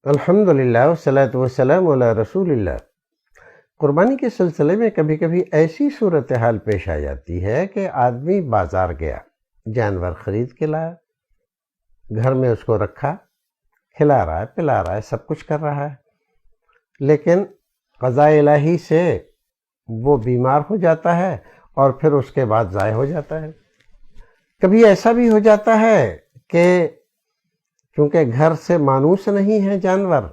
الحمدللہ والصلاۃ والسلام علی رسول اللہ۔ قربانی کے سلسلے میں کبھی کبھی ایسی صورتحال پیش آ جاتی ہے کہ آدمی بازار گیا، جانور خرید کے لایا، گھر میں اس کو رکھا، کھلا رہا ہے، پلا رہا ہے، سب کچھ کر رہا ہے، لیکن قضاء الہی سے وہ بیمار ہو جاتا ہے اور پھر اس کے بعد ضائع ہو جاتا ہے۔ کبھی ایسا بھی ہو جاتا ہے کہ چونکہ گھر سے مانوس نہیں ہے جانور،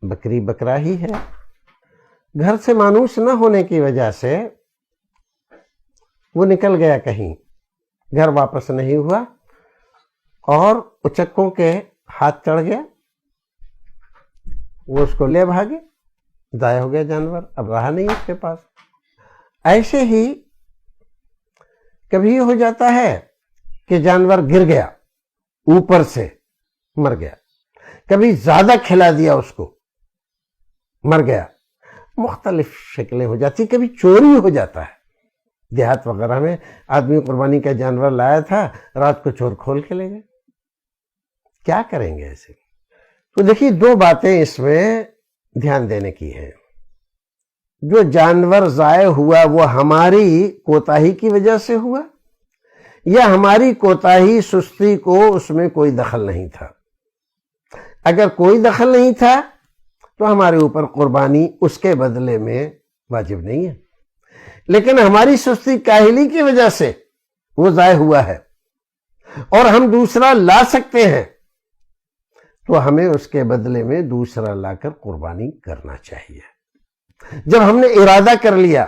بکری بکرا ہی ہے، گھر سے مانوس نہ ہونے کی وجہ سے وہ نکل گیا کہیں، گھر واپس نہیں ہوا اور اچکوں کے ہاتھ چڑھ گیا، وہ اس کو لے بھاگے، ضائع ہو گیا جانور، اب رہا نہیں اس کے پاس۔ ایسے ہی کبھی ہو جاتا ہے کہ جانور گر گیا، اوپر سے مر گیا، کبھی زیادہ کھلا دیا اس کو، مر گیا، مختلف شکلیں ہو جاتی، کبھی چوری ہو جاتا ہے۔ دیہات وغیرہ میں آدمی قربانی کا جانور لایا تھا، رات کو چور کھول کے لے گئے، کیا کریں گے ایسے؟ تو دیکھیے دو باتیں اس میں دھیان دینے کی ہیں۔ جو جانور ضائع ہوا وہ ہماری کوتاہی کی وجہ سے ہوا یا ہماری کوتاہی سستی کو اس میں کوئی دخل نہیں تھا؟ اگر کوئی دخل نہیں تھا تو ہمارے اوپر قربانی اس کے بدلے میں واجب نہیں ہے، لیکن ہماری سستی کاہلی کی وجہ سے وہ ضائع ہوا ہے اور ہم دوسرا لا سکتے ہیں تو ہمیں اس کے بدلے میں دوسرا لا کر قربانی کرنا چاہیے۔ جب ہم نے ارادہ کر لیا،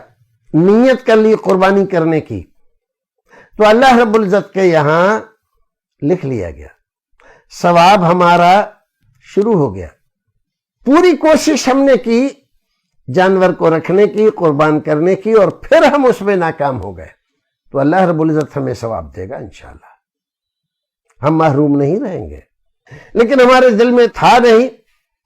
نیت کر لی قربانی کرنے کی، تو اللہ رب العزت کے یہاں لکھ لیا گیا، ثواب ہمارا شروع ہو گیا۔ پوری کوشش ہم نے کی جانور کو رکھنے کی، قربان کرنے کی، اور پھر ہم اس میں ناکام ہو گئے تو اللہ رب العزت ہمیں ثواب دے گا انشاءاللہ، ہم محروم نہیں رہیں گے۔ لیکن ہمارے دل میں تھا نہیں،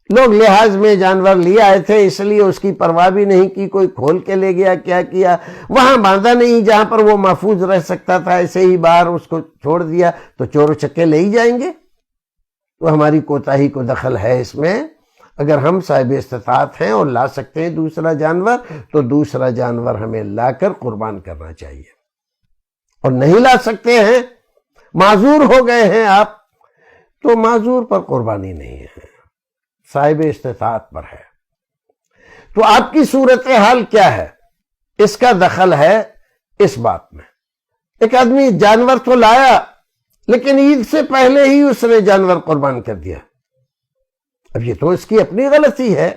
لوگ لحاظ میں جانور لیے آئے تھے اس لیے اس کی پرواہ بھی نہیں کی، کوئی کھول کے لے گیا، کیا کیا، وہاں باندھا نہیں جہاں پر وہ محفوظ رہ سکتا تھا، ایسے ہی باہر اس کو چھوڑ دیا تو چور و چکے لے ہی جائیں گے۔ تو ہماری کوتاہی کو دخل ہے اس میں۔ اگر ہم صاحب استطاعت ہیں اور لا سکتے ہیں دوسرا جانور تو دوسرا جانور ہمیں لا کر قربان کرنا چاہیے، اور نہیں لا سکتے ہیں، معذور ہو گئے ہیں آپ، تو معذور پر قربانی نہیں ہے، صاحب استطاعت پر ہے۔ تو آپ کی صورتحال کیا ہے؟ اس کا دخل ہے اس بات میں۔ ایک آدمی جانور تو لایا لیکن عید سے پہلے ہی اس نے جانور قربان کر دیا، اب یہ تو اس کی اپنی غلطی ہے۔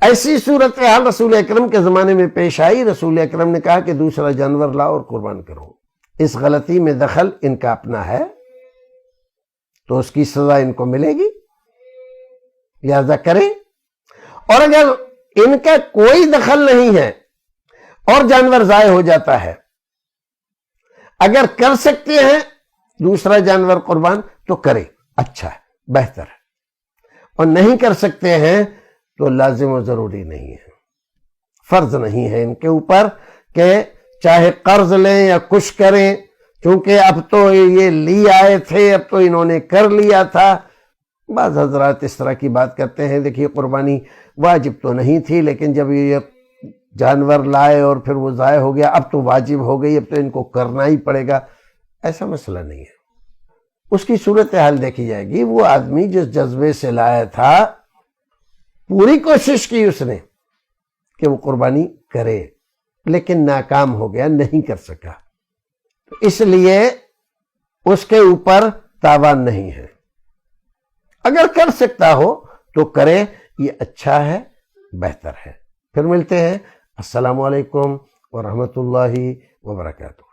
ایسی صورتحال رسول اکرم کے زمانے میں پیش آئی، رسول اکرم نے کہا کہ دوسرا جانور لاؤ اور قربان کرو۔ اس غلطی میں دخل ان کا اپنا ہے تو اس کی سزا ان کو ملے گی، لہذا کریں۔ اور اگر ان کا کوئی دخل نہیں ہے اور جانور ضائع ہو جاتا ہے، اگر کر سکتے ہیں دوسرا جانور قربان تو کریں، اچھا ہے، بہتر ہے، اور نہیں کر سکتے ہیں تو لازم و ضروری نہیں ہے، فرض نہیں ہے ان کے اوپر کہ چاہے قرض لیں یا کچھ کریں، چونکہ اب تو یہ لی آئے تھے، اب تو انہوں نے کر لیا تھا۔ بعض حضرات اس طرح کی بات کرتے ہیں، دیکھیے قربانی واجب تو نہیں تھی لیکن جب یہ جانور لائے اور پھر وہ ضائع ہو گیا اب تو واجب ہو گئی، اب تو ان کو کرنا ہی پڑے گا۔ ایسا مسئلہ نہیں ہے، اس کی صورتحال دیکھی جائے گی۔ وہ آدمی جس جذبے سے لایا تھا، پوری کوشش کی اس نے کہ وہ قربانی کرے، لیکن ناکام ہو گیا، نہیں کر سکا، تو اس لیے اس کے اوپر تاوان نہیں ہے۔ اگر کر سکتا ہو تو کرے، یہ اچھا ہے، بہتر ہے۔ پھر ملتے ہیں، السلام علیکم ورحمۃ اللہ وبرکاتہ۔